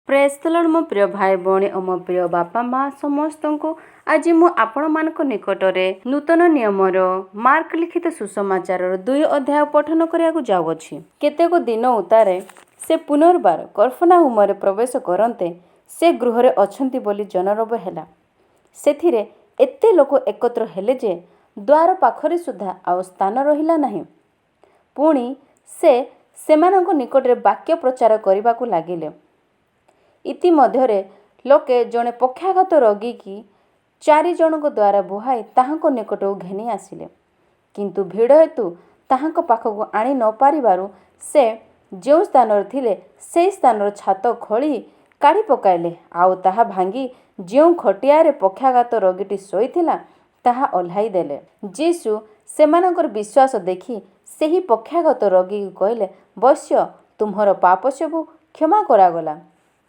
Praise the Lord मो प्रिय भाई भौणी और मो प्रिय बापा माँ समस्त को आज मु आपण मानक निकटरे नूतन नियमर मार्क लिखित सुसमाचार 2 अध्याय पठन करिया जाउछि। केतेक दिन उतारे से पुनर्बार कफरनहुम प्रवेश करते से गृहरे अछंती बोली जनरब हैला। सेथिरे एते लोक एकत्र हेले जे द्वार पाखरे सुधा आउ स्थान रहिला नाही। पुणी से सेमानंक निकटरे वाक्य प्रचार करबाकू लागिले। इतिमध्यरे लोके जड़े पक्षाघात रोगी की 4 जनक द्वारा बुहाई ताहांक निकट घेनी आसिले, किंतु भिड़ हेतु ताहांक पाखक आनी न पारिबारु से जो स्थान थिले से स्थान छात खोली काढ़ी पकाइले आउ ताहा भांगी जो खटियारे पक्षाघात रोगीटी शोइथिला ताहा ओल्हाई देले। जीसु सेमानकर विश्वास देखि सेही पक्षाघात रोगी कहले, वश्य तुम्हर पाप सबु क्षमा करागला।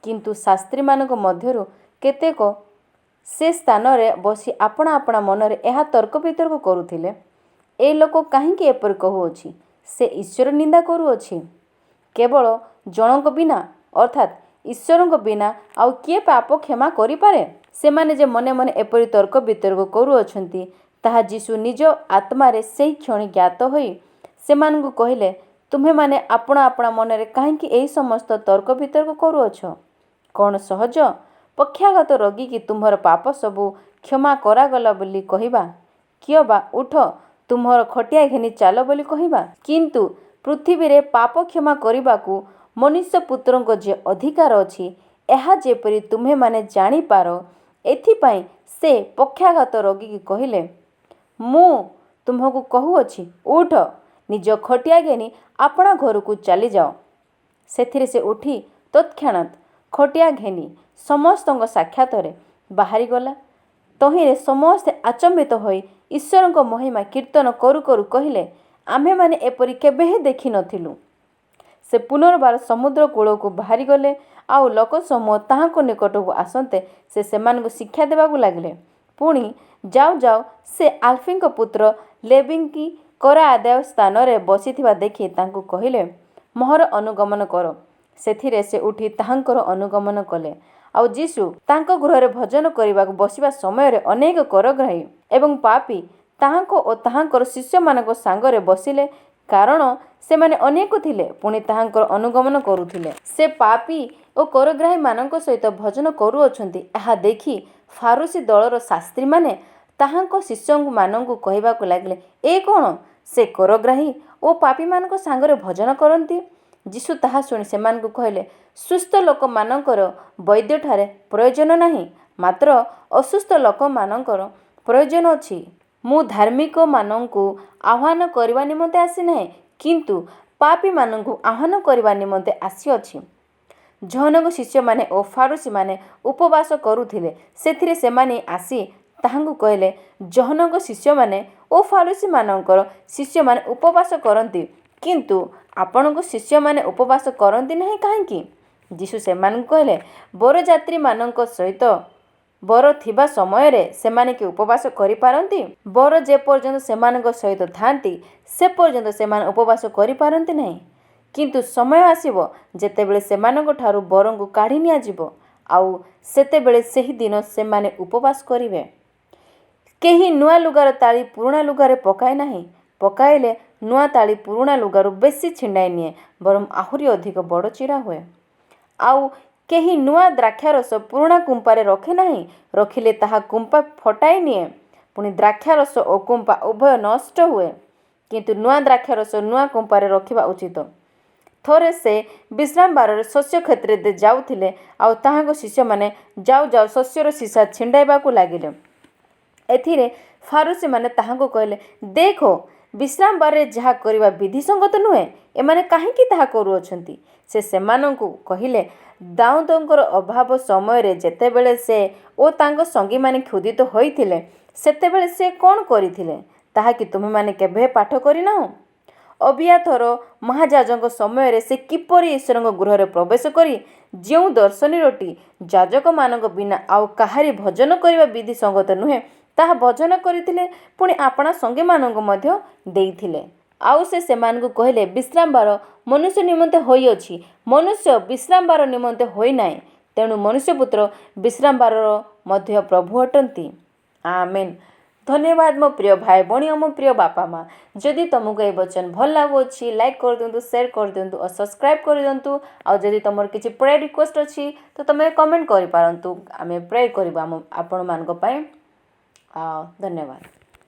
किंतु शास्त्री मानक मध्यरु केतेक से स्थान रे बसी आपणा आपणा मनरे एहा तर्क वितर्क करुथिले, ए लोक काहींकि एपर कहुअछि, से ईश्वर निंदा करुअछि। केवल जनक बिना अर्थात ईश्वरक बिना आउ किए पाप क्षमा करि पारे? सेमाने जे मने मने एपरि तर्क वितर्क करुअछंती ताहा जीशु निज आत्मारे सेही क्षणी ज्ञात होई सेमानकु कहिले, तुम्हे माने आपणा आपणा मनरे काहींकि एही समस्त तर्क वितर्क करुअछ? कौन सहज पक्षाघात रोगी कि तुम्हर पाप सबु क्षमा करागला बोली कहिबा, किय बा उठ तुम्हर खटिया घेनी चाल बोली कहिबा? किंतु पृथ्वी रे पाप क्षमा करिबाकू मनुष्य पुत्रंक जे अधिकार अछि एहा जेपरि तुम्हे माने जानी पारो, एथिपाई से पक्षाघात रोगी कि कहिले, मु तुम्हकु कहुअछि उठ निज खटिया घेनी आपणा घरकू चली जाओ। सेथिरे से उठी तत्क्षणात खटिया घेनी समस्तଙ୍କ साक्षातरे बाहरी गला। तहिरे समस्ते आचंबित होई ईश्वरଙ୍କ महिमा कीर्तन करू करू कहिले, आम्हे माने एपरि केबेहे देखि नथिलु। से पुनर्बार समुद्र कूलକୁ बाहरी गले आउ लोक समूह ताहांक निकटକୁ आसन्ते से सेମାନଙ୍କୁ शिक्षा देबाकू लागिले। पुणी जाऊ जाऊ से आल्फीଙ୍କ पुत्र लेवींकी कर आदाय स्थान रे बसिथिबा देखि तांकू कहिले, मोहर अनुगमन कर। सेथिरे से उठी ताहांकर अनुगमन कले। आउ जीशु तांक गृहरे भोजन करिबाकू बसिबा समय रे अनेक करग्राही एवं पापी ताहांक ओ ताहांकर शिष्यमानक सांगरे बसिले, कारण सेमाने अनेक थिले पुणी ताहांकर अनुगमन करुथिले। से पापी ओ करग्राही मानक सहित भोजन करुअछंती एहा देखि फारुसी दलर शास्त्री माने ताहांक शिष्य मानकू कहिबाकू लागिले, ए कोन से करग्राही ओ पापी मानक सांगरे भोजन करंती? जीशु ताहा शुणी सेमानकू कहले, सुस्थ लोक मानकर वैद्य ठारे प्रयोजन नाही, मात्र असुस्थ लोक मानकर प्रयोजन अछि। मु धार्मिक मानकू आह्वान करबा निमंते आसी नाही, किंतु पापी मानकू आह्वान करबा निमंते आसी अछि। जहनक शिष्य माने ओ फारुसी माने उपवास करुथिले, सेथिरे सेमाने आसी ताहांकू कहले, जहनक शिष्य माने ओ फारुसी मानकर शिष्य माने उपवास करंती, किंतु आपणक शिष्य माने उपवास करंती नाही काहेकि? जीशु सेमानकू कहले, बरजात्री मानक सहित बर थिबा समय रे सेमाने कि उपवास करि पारंती? बर जे पर्यंत सेमानक सहित थांती से पर्यंत सेमान उपवास करि पारंती नाही। किंतु समय आसीबो जेतेबेले सेमानक ठारू बरंकू काढी निया जिवो, आउ सेतेबेले सेही दिन सेमाने उपवास करिवे। केही नुआ लुगार ताली पुराणा लुगारे पकाए नाही, पकाइले नुआ ताली पुराणा लुगारू बेसी छिंडाई निए, बरम आहुरी अधिक बड़ चिरा हुए। आउ केही नुआ द्राक्षारस पुराणा कुंपारे रखे नाही, रखिले ताहा कुंपा फटाई निए, पुणी द्राक्षारस ओ कुंपा उभय नष्ट हुए। किंतु नुआ द्राक्षारस नुआ कुंपारे रखिबा उचित। थोरे से विश्राम बार शस्य क्षेत्र दे जाउथिले, आउ ताहांक शिष्य माने जाऊ जाऊ शस्यर सीसा छिंडाइबाकू लागिले। एथिरे फारुसी माने ताहांकू कहले, देखो विश्राम बारे जहा करिबा विधि संगत नुहे, एमाने काहेकि ताहा करुअछंती? से सेमानंकू कहिले, दाऊदंकर अभाव समय रे जेतेबेले से ओ तांक संगी माने क्षुदित होइथिले, सेतेबेले से कोन करिथिले ताहा कि तुमे माने केबे पाठ करिनाहो? अबियाथर महायाजक समय रे से किपरि ईश्वरଙ୍କ गृहरे प्रवेश करी जेउ दर्शनी रोटी याजक मानक बिना आउ काहारी भोजन करिबा विधि संगत नुहे ताहा भोजन करिथिले, पुणी आपणा संगी मानक मध्य देइथिले। आउ से सेमानकू कहले, विश्राम बार मनुष्य निमंते होई अछि, मनुष्य विश्राम बार निमंते होई नाही। ତେଣୁ ମନୁଷ୍ୟପୁତ୍ର ବିଶ୍ରାମବାରର ମଧ୍ୟ ପ୍ରଭୁ ଅଟନ୍ତି। ଆମେନ୍। ଧନ୍ୟବାଦ ମୋ ପ୍ରିୟ ଭାଇ ଭଉଣୀ ଓ ମୋ ପ୍ରିୟ ବାପା ମା। ଯଦି ତୁମକୁ ଏ ବଚନ ଭଲ ଲାଗୁଅଛି ଲାଇକ୍ କରିଦିଅନ୍ତୁ, ସେୟାର କରିଦିଅନ୍ତୁ ଓ ସବସ୍କ୍ରାଇବ୍ କରିଦିଅନ୍ତୁ। ଆଉ ଯଦି ତୁମର କିଛି ପ୍ରେୟାର ରିକ୍ୱେଷ୍ଟ ଅଛି ତ ତୁମେ କମେଣ୍ଟ କରିପାରନ୍ତୁ। ଆମେ ପ୍ରେ କରିବା ଆପଣମାନଙ୍କ ପାଇଁ। ଧନ୍ୟବାଦ।